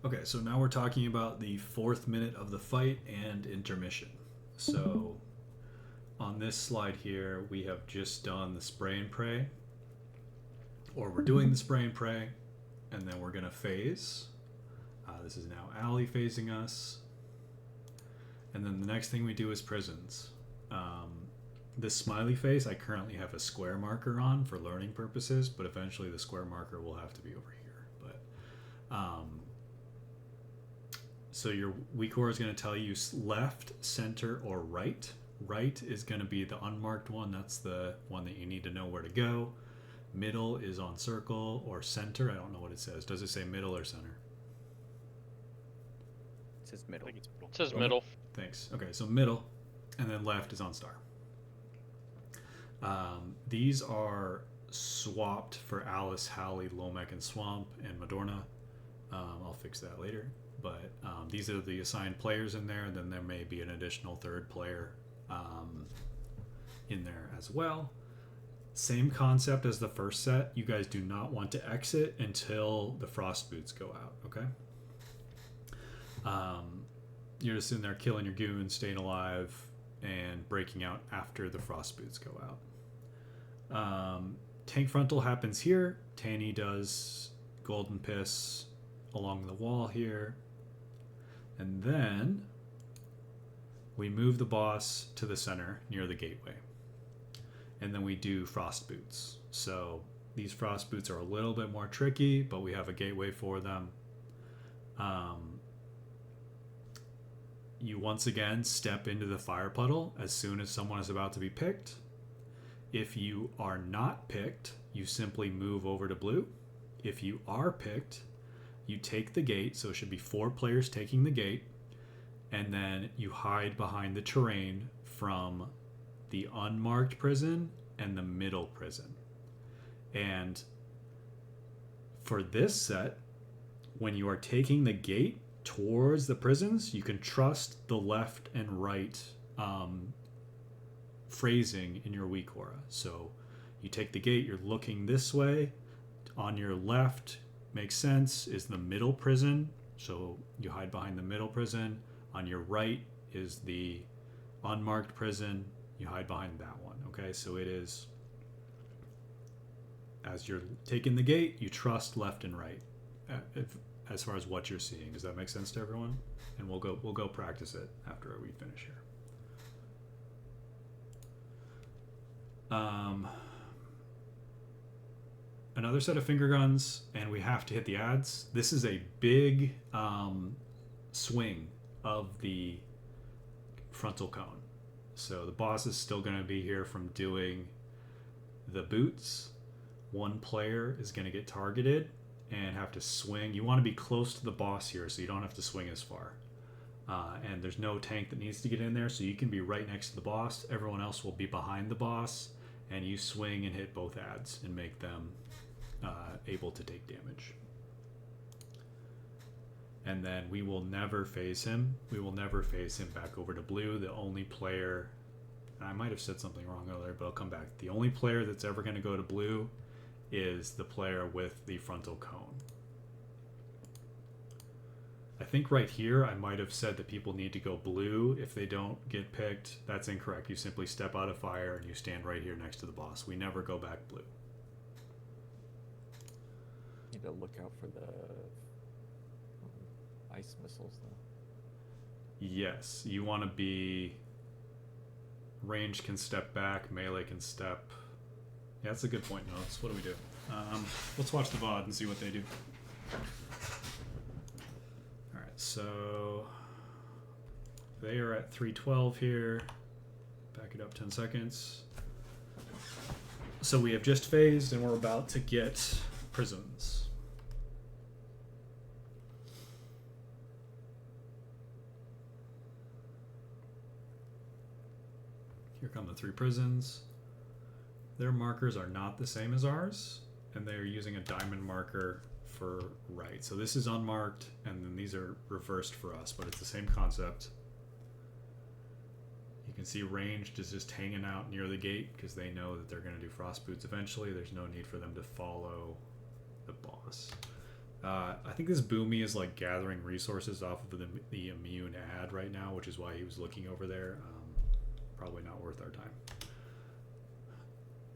Okay, so now we're talking about the 4th minute of the fight and intermission. So on this slide here, we have just done the spray and pray, or we're doing the spray and pray, and then we're going to phase. This is now Allie phasing us. And then the next thing we do is prisons. This smiley face, I currently have a square marker on for learning purposes, but eventually the square marker will have to be over here. So your weak aura is going to tell you left, center, or right. Right is going to be the unmarked one. That's the one that you need to know where to go. Middle is on circle or center. I don't know what it says. Does it say middle or center? It says middle. I think it's middle. It says middle. Thanks. Okay, so middle, and then left is on star. These are swapped for Alice, Hallie, Lomek, and Swamp, and Madorna. I'll fix that later. But these are the assigned players in there, and then there may be an additional third player in there as well. Same concept as the first set. You guys do not want to exit until the frost boots go out, okay? You're just in there killing your goons, staying alive, and breaking out after the frost boots go out. Tank frontal happens here. Tanny does golden piss along the wall here. And then we move the boss to the center near the gateway. And then we do frost boots. So these frost boots are a little bit more tricky, but we have a gateway for them. You once again step into the fire puddle as soon as someone is about to be picked. If you are not picked, you simply move over to blue. If you are picked, you take the gate, so it should be 4 players taking the gate, and then you hide behind the terrain from the unmarked prison and the middle prison. And for this set, when you are taking the gate towards the prisons, you can trust the left and right phrasing in your weak aura. So you take the gate, you're looking this way. On your left, makes sense, is the middle prison. So you hide behind the middle prison. On your right is the unmarked prison. You hide behind that one. Okay, so it is, as you're taking the gate, you trust left and right as far as what you're seeing. Does that make sense to everyone? And we'll go practice it after we finish here. Another set of finger guns, and we have to hit the ads. This is a big swing of the frontal cone. So the boss is still going to be here from doing the boots. One player is going to get targeted and have to swing. You want to be close to the boss here so you don't have to swing as far. And there's no tank that needs to get in there, so you can be right next to the boss. Everyone else will be behind the boss, and you swing and hit both ads and make them able to take damage. And then we will never phase him. We will never phase him back over to blue. The only player, and I might have said something wrong earlier, but I'll come back. The only player that's ever going to go to blue is the player with the frontal cone. I think right here I might have said that people need to go blue if they don't get picked. That's incorrect. You simply step out of fire and you stand right here next to the boss. We never go back blue. Need to look out for the ice missiles, though. Yes, you want to be... Range can step back, melee can step... Yeah, that's a good point, Notes. What do we do? Let's watch the VOD and see what they do. Alright, so... They are at 312 here. Back it up 10 seconds. So we have just phased and we're about to get prisons. Here come the 3 prisons. Their markers are not the same as ours, and they're using a diamond marker for right. So this is unmarked, and then these are reversed for us, but it's the same concept. You can see ranged is just hanging out near the gate because they know that they're going to do frost boots eventually. There's no need for them to follow the boss. I think this Boomy is like gathering resources off of the immune ad right now, which is why he was looking over there. Probably not worth our time.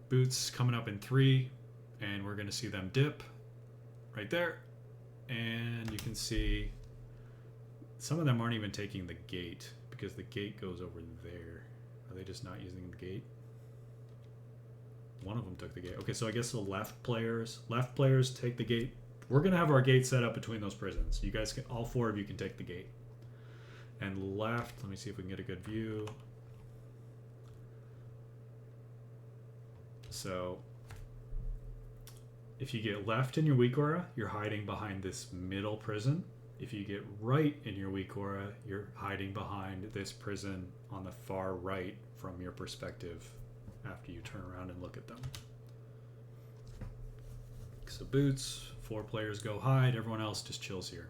Boots coming up in 3, and we're going to see them dip right there. And you can see some of them aren't even taking the gate because the gate goes over there. Are they just not using the gate? One of them took the gate. Okay, so I guess the left players take the gate. We're going to have our gate set up between those prisons. You guys can, all 4 of you can take the gate. And left, let me see if we can get a good view. So if you get left in your weak aura, you're hiding behind this middle prison. If you get right in your weak aura, you're hiding behind this prison on the far right from your perspective after you turn around and look at them. So Boots, 4 players go hide, everyone else just chills here.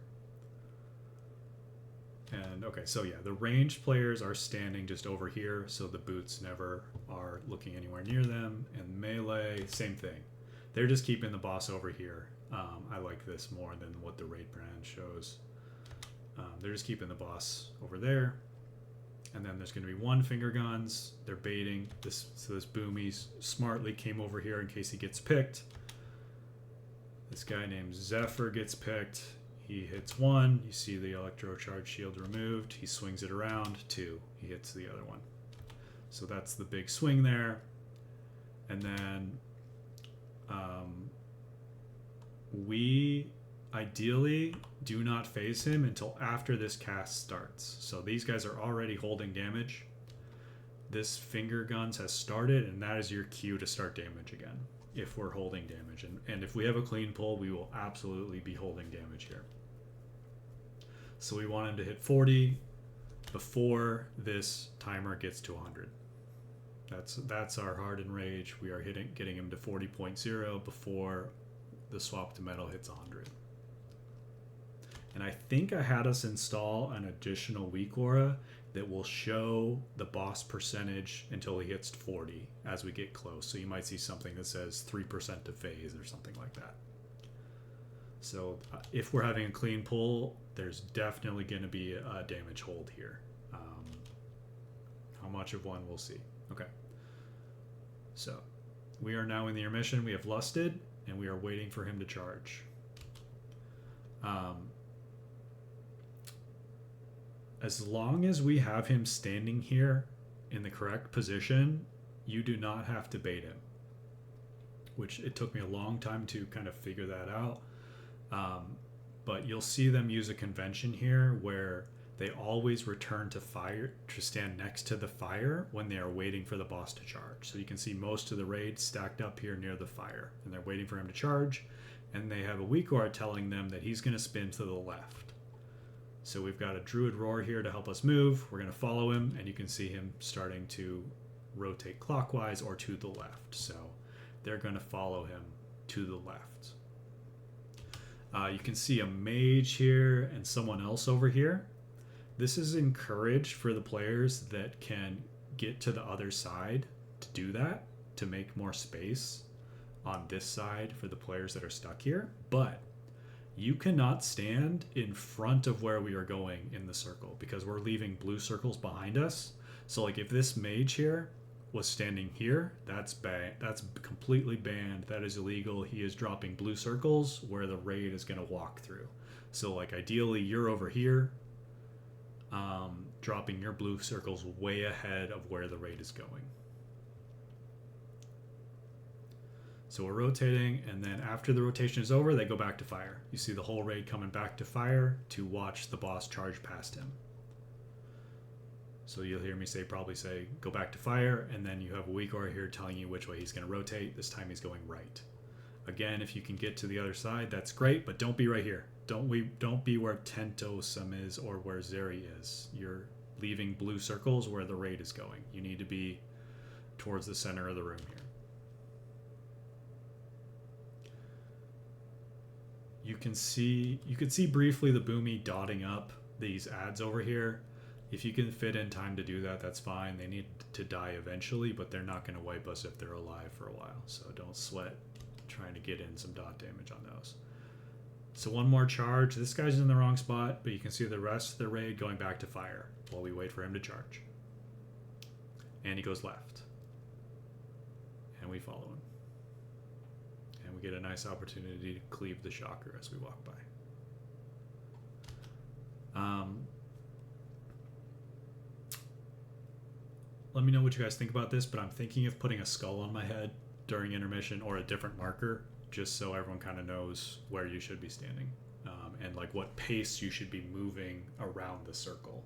And okay, so yeah, the ranged players are standing just over here, so the Boots never are looking anywhere near them. And melee, same thing. They're just keeping the boss over here. I like this more than what the raid brand shows. They're just keeping the boss over there. And then there's going to be 1 finger guns. They're baiting this, so this Boomy smartly came over here in case he gets picked. This guy named Zephyr gets picked. He hits 1. You see the electrocharge shield removed. He swings it around. 2. He hits the other one. So that's the big swing there. And then we ideally do not phase him until after this cast starts. So these guys are already holding damage. This finger guns has started, and that is your cue to start damage again if we're holding damage. And if we have a clean pull, we will absolutely be holding damage here. So we want him to hit 40 before this timer gets to 100. That's our hardened rage. We are getting him to 40.0 before the swap to metal hits 100. And I think I had us install an additional weak aura that will show the boss percentage until he hits 40 as we get close. So you might see something that says 3% to phase or something like that. So if we're having a clean pull, there's definitely going to be a damage hold here. How much of one we'll see. Okay. So we are now in the intermission. We have lusted, and we are waiting for him to charge. As long as we have him standing here in the correct position, you do not have to bait him, which it took me a long time to kind of figure that out. But you'll see them use a convention here where they always return to fire, to stand next to the fire when they are waiting for the boss to charge. So you can see most of the raids stacked up here near the fire, and they're waiting for him to charge, and they have a weak aura telling them that he's going to spin to the left. So we've got a Druid Roar here to help us move. We're going to follow him, and you can see him starting to rotate clockwise or to the left. So they're going to follow him to the left. You can see a mage here and someone else over here. This is encouraged for the players that can get to the other side to do that, to make more space on this side for the players that are stuck here. But you cannot stand in front of where we are going in the circle because we're leaving blue circles behind us. So like if this mage here was standing here, that's bad. That's completely banned. That is illegal. He is dropping blue circles where the raid is going to walk through. So like ideally you're over here, dropping your blue circles way ahead of where the raid is going. So we're rotating, and then after the rotation is over, they go back to fire. You see the whole raid coming back to fire to watch the boss charge past him. So you'll hear me probably say, go back to fire, and then you have a weak aura here telling you which way he's going to rotate. This time he's going right. Again, if you can get to the other side, that's great, but don't be right here. Don't be where Tentosum is or where Zeri is. You're leaving blue circles where the raid is going. You need to be towards the center of the room here. You can see briefly the Boomy dotting up these ads over here. If you can fit in time to do that, that's fine. They need to die eventually, but they're not going to wipe us if they're alive for a while. So don't sweat trying to get in some dot damage on those. So one more charge. This guy's in the wrong spot, but you can see the rest of the raid going back to fire while we wait for him to charge. And he goes left. And we follow him. And we get a nice opportunity to cleave the shocker as we walk by. Let me know what you guys think about this, but I'm thinking of putting a skull on my head during intermission or a different marker, just so everyone kind of knows where you should be standing, and like what pace you should be moving around the circle,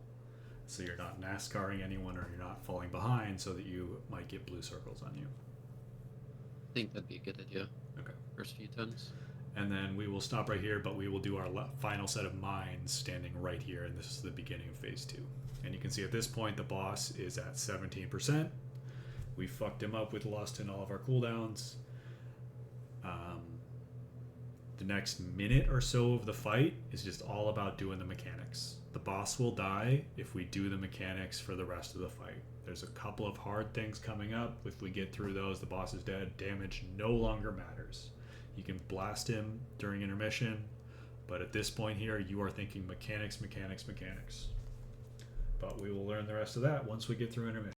so you're not NASCARing anyone or you're not falling behind, so that you might get blue circles on you. I think that'd be a good idea. Okay. First few turns. And then we will stop right here, but we will do our final set of mines standing right here, and this is the beginning of phase 2. And you can see at this point the boss is at 17%. We fucked him up with lost in all of our cooldowns. The next minute or so of the fight is just all about doing the mechanics. The boss will die if we do the mechanics for the rest of the fight. There's a couple of hard things coming up. If we get through those, the boss is dead. Damage no longer matters. You can blast him during intermission, but at this point here, you are thinking mechanics, mechanics, mechanics. But we will learn the rest of that once we get through intermission.